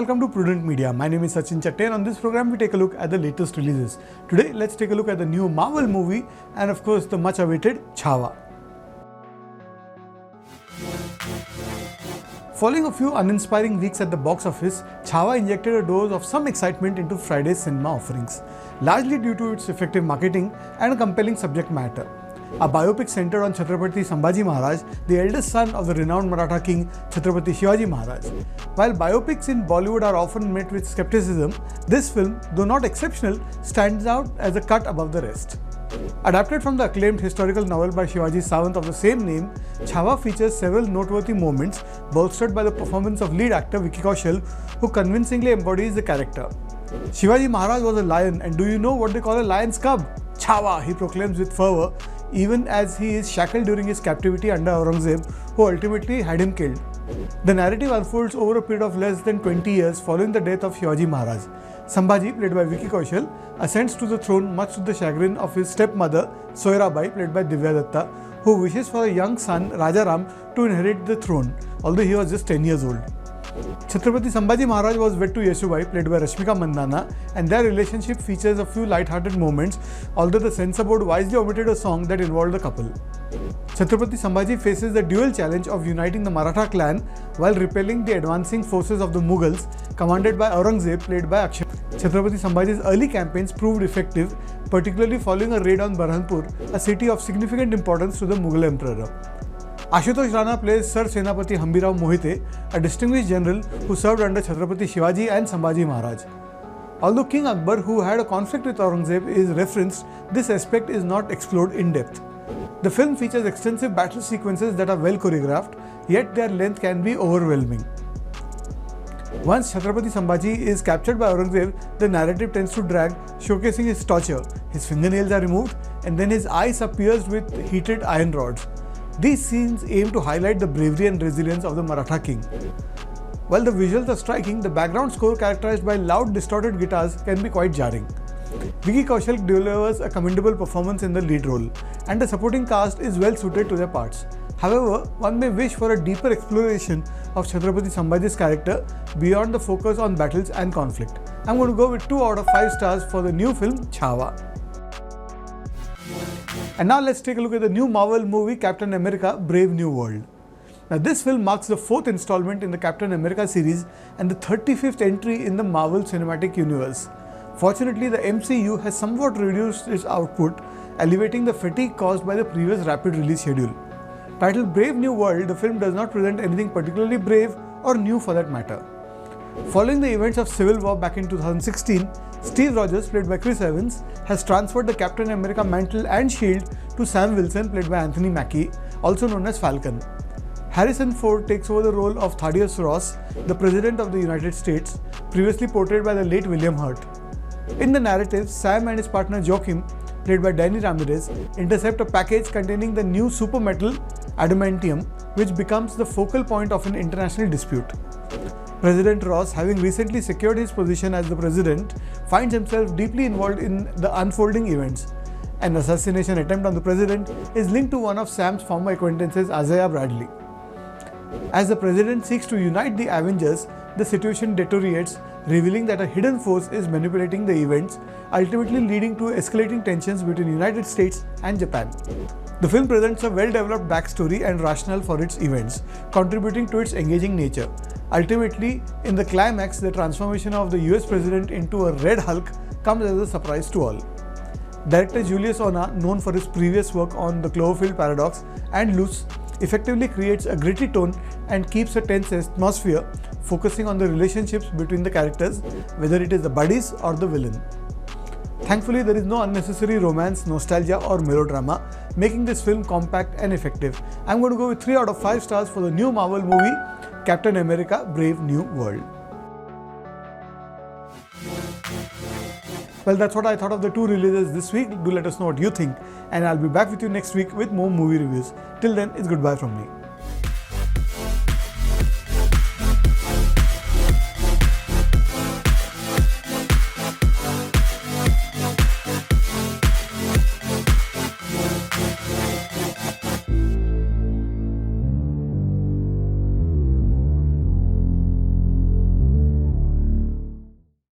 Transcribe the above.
welcome to Prudent Media. My name is Sachin Chatte and on this program we take a look at the latest releases. Today let's take a look at the new Marvel movie and of course the much awaited Chhava. Following a few uninspiring weeks at the box office, Chhava injected a dose of some excitement into Friday's cinema offerings, largely due to its effective marketing and a compelling subject matter. A biopic centered on Chhatrapati Sambhaji Maharaj, the eldest son of the renowned Maratha king Chhatrapati Shivaji Maharaj. While biopics in Bollywood are often met with skepticism, this film, though not exceptional, stands out as a cut above the rest. Adapted from the acclaimed historical novel by Shivaji Sawant of the same name, Chhava features several noteworthy moments bolstered by the performance of lead actor Vicky Kaushal, who convincingly embodies the character. Shivaji Maharaj was a lion, and do you know what they call a lion's cub? Chhava, he proclaims with fervour, even as he is shackled during his captivity under Aurangzeb, who ultimately had him killed. The narrative unfolds over a period of less than 20 years following the death of Shivaji Maharaj. Sambhaji, played by Vicky Kaushal, ascends to the throne much to the chagrin of his stepmother, Soirabai, played by Divya Datta, who wishes for a young son, Rajaram, to inherit the throne, although he was just 10 years old. Chhatrapati Sambhaji Maharaj was wed to Yeshubai, played by Rashmika Mandanna, and their relationship features a few light-hearted moments, although the censor board wisely omitted a song that involved the couple. Chhatrapati Sambhaji faces the dual challenge of uniting the Maratha clan while repelling the advancing forces of the Mughals, commanded by Aurangzeb, played by Akshay. Chhatrapati Sambhaji's early campaigns proved effective, particularly following a raid on Burhanpur, a city of significant importance to the Mughal emperor. Ashutosh Rana plays Sir Senapati Hambirao Mohite, a distinguished general who served under Chhatrapati Shivaji and Sambhaji Maharaj. Although King Akbar, who had a conflict with Aurangzeb, is referenced, this aspect is not explored in depth. The film features extensive battle sequences that are well choreographed, yet their length can be overwhelming. Once Chhatrapati Sambhaji is captured by Aurangzeb, the narrative tends to drag, showcasing his torture. His fingernails are removed and then his eyes are pierced with heated iron rods. These scenes aim to highlight the bravery and resilience of the Maratha king. While the visuals are striking, the background score, characterized by loud distorted guitars, can be quite jarring. Vicky Kaushal delivers a commendable performance in the lead role, and the supporting cast is well suited to their parts. However, one may wish for a deeper exploration of Chhatrapati Sambhaji's character beyond the focus on battles and conflict. I'm going to go with 2 out of 5 stars for the new film Chhava. And now let's take a look at the new Marvel movie Captain America Brave New World. Now this film marks the 4th installment in the Captain America series and the 35th entry in the Marvel Cinematic Universe. Fortunately, the MCU has somewhat reduced its output, alleviating the fatigue caused by the previous rapid release schedule. Titled Brave New World, the film does not present anything particularly brave or new for that matter. Following the events of Civil War back in 2016, Steve Rogers, played by Chris Evans, has transferred the Captain America mantle and shield to Sam Wilson, played by Anthony also known as Falcon. Harrison Ford takes over the role of Thaddeus Ross, the President of the United States, previously portrayed by the late William Hurt. In the narrative, Sam and his partner Joaquin, played by Danny Ramirez, intercept a package containing the new super metal, adamantium, which becomes the focal point of an international dispute. President Ross, having recently secured his position as the president, finds himself deeply involved in the unfolding events. An assassination attempt on the president is linked to one of Sam's former acquaintances, Isaiah Bradley. As the president seeks to unite the Avengers, the situation deteriorates, revealing that a hidden force is manipulating the events, ultimately leading to escalating tensions between the United States and Japan. The film presents a well-developed backstory and rationale for its events, contributing to its engaging nature. Ultimately, in the climax, the transformation of the US president into a Red Hulk comes as a surprise to all. Director Julius Ona, known for his previous work on the Cloverfield Paradox and Luce, effectively creates a gritty tone and keeps a tense atmosphere, focusing on the relationships between the characters, whether it is the buddies or the villain. Thankfully, there is no unnecessary romance, nostalgia or melodrama, making this film compact and effective. I'm going to go with 3 out of 5 stars for the new Marvel movie Captain America Brave New World. Well, that's what I thought of the 2 releases this week. Do let us know what you think, and I'll be back with you next week with more movie reviews. Till then, it's goodbye from me.